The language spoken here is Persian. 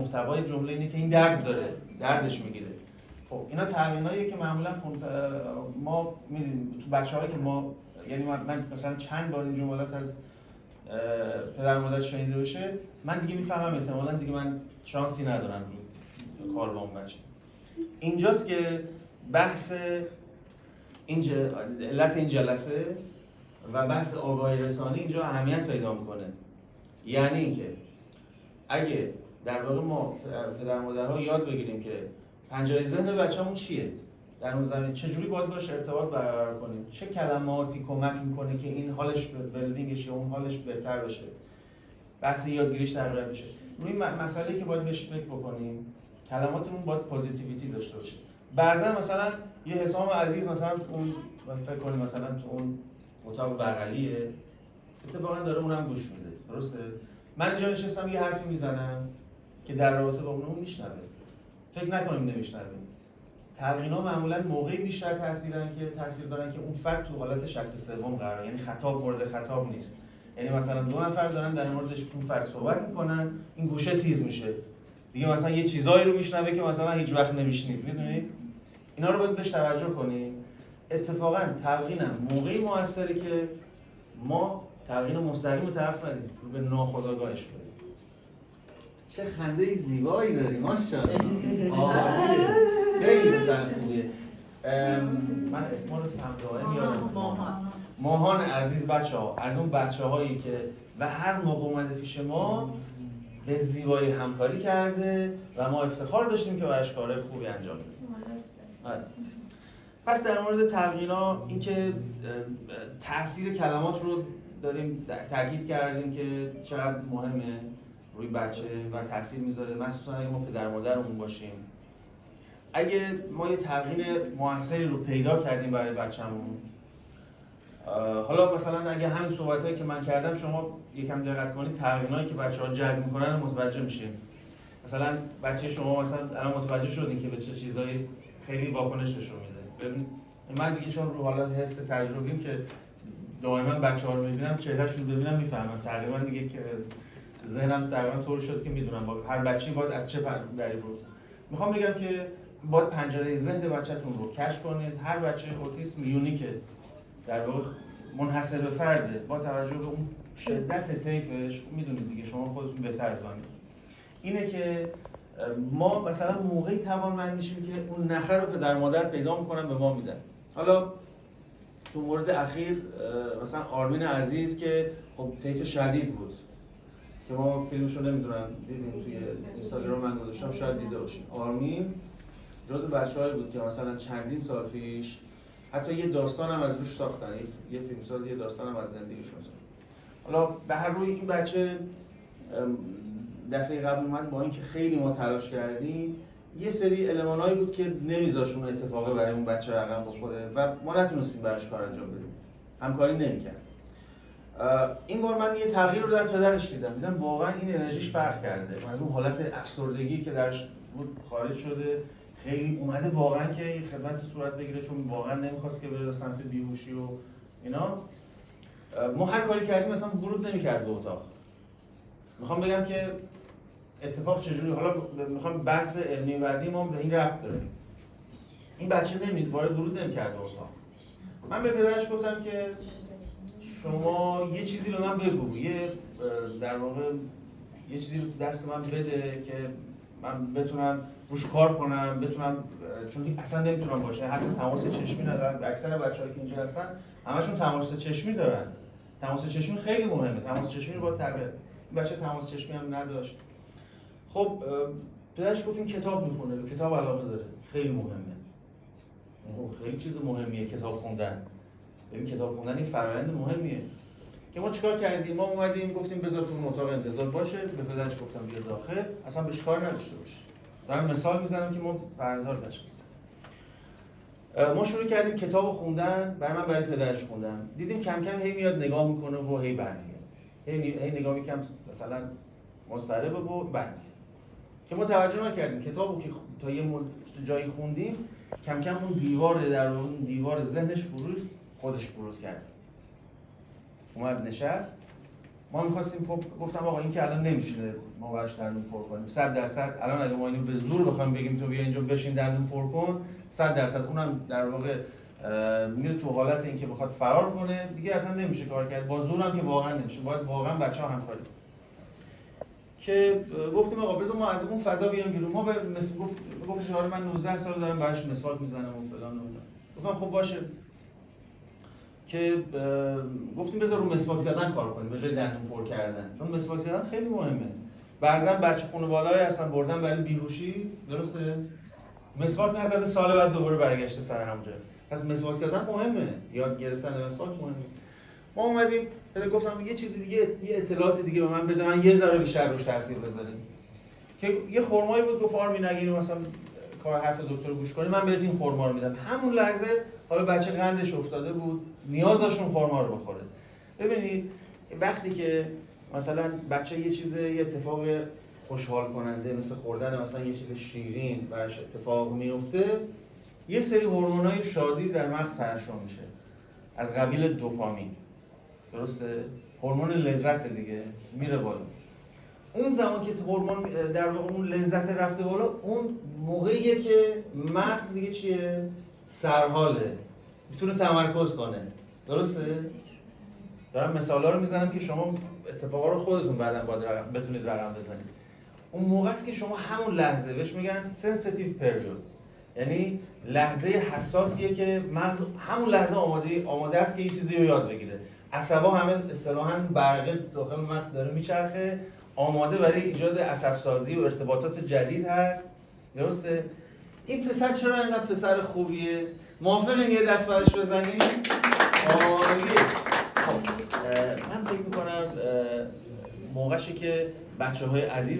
محتوای جمله اینه که این درد داره، دردش میگیره. خب اینا تمریناییه که معمولا ما می‌دیدیم تو بچه‌هایی که ما، یعنی من مثلا چند بار این جملات از پدر و مادر شنیده بشه، من دیگه میفهمم احتمالاً دیگه من شانسی ندارم رو کار با اون بچه. اینجاست که بحث علت این جلسه و بحث آگاهی رسانی اینجا اهمیت پیدا میکنه. یعنی اینکه اگه در واقع ما پدر مادرها یاد بگیریم که پنجره ذهن بچه‌مون چیه، در اون زمین چجوری باید باشه ارتباط برقرار کنیم، چه کلماتی کمک میکنه که این حالش بلدینگش یا اون حالش بهتر بشه، بحث یادگیریش تقریبا بشه. روی مسئله‌ای که باید بهش فکر بکنیم، کلماتمون باید پوزیتیویتی داشته باشه. بعضا مثلا یه حسام عزیز مثلا اون فکر کنیم مثلا تو اون اتاق بغلیه، اتفاقا داره اونم گوش میده، درسته؟ من اینجا نشستم یه حرفی میزنم که در رابطه با اون میشنوه، فکر نکنیم نمیشنویم. تلقینا معمولا موقعی بیشتر تاثیر دارن که اون فرد تو حالت شخص سوم قرار، یعنی خطاب مورد خطاب نیست. یعنی مثلا دو نفر دارن در موردش اون فرد صحبت میکنن، این گوشه تیز میشه دیگه، مثلا یه چیزایی رو میشنوه که مثلا هیچ وقت نمیشنید. میدونید اینا رو باید بهش توجه کنید. اتفاقا تلقینم موقعی موثره که ما تلقین مستقیم به طرف ندیم، به ناخودآگاهش بدیم. چه خنده زیبایی داری ماشاءالله. عالیه. خیلی بزن خوبیه. من اسما رو فهمیدم میارم. ماهان عزیز بچه‌ها، از اون بچه‌هایی که و هر موقع اومده پیش ما به زیبایی همکاری کرده و ما افتخار داشتیم که براش کارهای خوبی انجام بدیم. پس در مورد تلقینا اینکه تاثیر کلمات رو داریم تاکید کردیم که چقدر مهمه روی بچه و تاثیر میذاره، مخصوصا اگه ما پدر مادرمون باشیم. اگه ما یه تلقین موثری رو پیدا کردیم برای بچه‌مون، حالا مثلا اگه همین صحبتایی که من کردم شما یکم دقت کنید، تلقینایی که بچه‌ها جذب می‌کنن رو متوجه میشین. مثلا بچه شما مثلا الان متوجه شدین که به چه چیزایی خیلی واکنش نشون میده. ببین من دیگه چون رو حالت حس تجربیم که دائما بچه‌ها رو می‌بینم، چهره‌شون رو ببینم میفهمم تقریبا دیگه که ذهنم تقریبا طور شد که میدونم با هر بچه‌ای باید از چه دری بود. میخوام بگم که باید پنجره ذهن بچه‌تون رو کشف کنید. هر بچه اوتیسم یونیکه، در واقع منحصر به فرده، با توجه به اون شدت طیفش. میدونید دیگه، شما خودتون بهتر از من اینه که ما مثلا موقعی توانمند میشیم که اون نخه رو پدر مادر پیدا میکنن به ما میدن. حالا تو مورد اخیر مثلا آرمین عزیز که خب طیف شدید بود که ما فیلمشو نمیدونم دیدین توی اینستاگرام من گذاشتم، شاید دیده باشین. آرمین جزو بچه‌هایی بود که مثلا چندین سال پیش حتی یه داستان هم از روش ساختن، یه فیلمساز یه داستان هم از زندگیشون ساختن. حالا به هر روی این بچه دفعه قبل اومد، با اینکه خیلی ما تلاش کردیم یه سری المانایی بود که نمیذاشت اون اتفاقه برای اون بچه رقم بخوره و ما نتونستیم براش کار انجام بدیم، همکاری نمی‌کرد. این بار من یه تغییر رو در پدرش دیدم واقعا این انرژیش فرق کرده، از اون حالت افسردگی که درش بود خارج شده، خیلی اومده واقعا که خدمت صورت بگیره، چون واقعا نمیخواست که بره سمت بیهوشی و اینا. ما هر کاری کردیم مثلا ورود نمی‌کرد به اتاق. میخوام بگم که اتفاق چجوری، حالا میخوام بحث علمی بعدی ما به این ربط داره. این بچه ورود نمی‌کرد به اتاق. من به پدرش گفتم که شما یه چیزی به من بگو، در واقع یه چیزی رو دست من بده که من بتونم روش کار کنم، چون اصلا نمیتونم باشه، حتی تماس چشمی ندارن. اکثر بچه‌ها که اینجا هستن همشون تماس چشمی دارن. تماس چشمی خیلی مهمه، تماس چشمی رو باید تغییر. این بچه تماس چشمی هم نداشت. خب پدرش گفت این کتاب میخونه، به کتاب علاقه داره، خیلی مهمه. خیلی چیز مهمیه کتاب خوندن. ببین کتاب خوندن این فرآیند مهمیه. که ما چیکار کردیم؟ ما اومدیم گفتیم بذار تو اتاق انتظار باشه، به پدرش گفتم بیا داخل، اصلا بهش کار نداشته باشه. دارم مثال میزنم که ما فرآیندها رو تشخیص بدیم. ما شروع کردیم کتاب خوندن، برای پدرش خوندم. دیدیم کم کم هی میاد نگاه میکنه و هی برمیگرده. هی نگاه میکنم مثلا مضطرب و برمیگرده. که ما توجه نکردیم کتابو که تا یه جایی خوندیم، کم کم اون دیوار ذهنش خودش برود کرد. اومد نشست، ما می‌خواستیم گفتم آقا این که الان نمیشه ما براش دندون پر کنیم 100% الان اگه ما اینو به زور بخوایم بگیم تو بیا اینجا بشین دندون پر کن 100% اونم در واقع میره تو حالت اینکه بخواد فرار کنه دیگه اصلا نمیشه کار کرد با زورم که واقعا نمیشه باید واقعا بچه‌ها همکاری که گفتیم آقا بذار ما از اون فضا بیام بیرون ما گفتش آره من 19 سال دارم براش مسواک میزنم و فلان و گفتم خب باشه که گفتیم بذار رو مسواک زدن کار کنیم به جای دندون پر کردن چون مسواک زدن خیلی مهمه بعضا بچه خانواده‌ای هستن بردن برای بیهوشی درسته مسواک نزده سال بعد دوباره برگشته سر همونجا پس مسواک زدن مهمه یاد گرفتن مسواک مهمه ما اومدیم گفتم یه چیزی دیگه یه اطلاعات دیگه به من بده من یه ذره بیشتر روش تاثیر بذاریم که یه خرمایی بود گفت آرمین اگه اینو مثلا کار حرف دکتر گوش کنی من بهت این خرما رو میدم همون لحظه حالا بچه قندش افتاده بود نیاز داشت اون خرما رو بخوره ببینید وقتی که مثلا بچه یه اتفاق خوشحال کننده مثل خوردن مثلا یه چیز شیرین براش اتفاق میفته یه سری هورمونای شادی در مغز ترشح میشه از قبیل دوپامین درسته هورمون لذت دیگه میره بالا اون زمان که هورمون در واقع اون لذت رفته بالا اون موقعیه که مغز دیگه چیه سرحاله میتونه تمرکز کنه درسته دارم مثالا رو میزنم که شما اتفاقا رو خودتون بعداً باید بتونید رقم بزنید اون موقع است که شما همون لحظه بهش میگن sensitive period یعنی لحظه حساسیه که مغز همون لحظه آماده است که یه چیزی رو یاد بگیره عصبا همه اصطلاحاً برقه داخل مغز داره میچرخه آماده برای ایجاد عصب سازی و ارتباطات جدید هست درسته این پسر چرا اینقدر پسر خوبیه موافقین یه دست برش بزنیم عالیه من فکر میکنم موقعشه که بچه‌های عزیز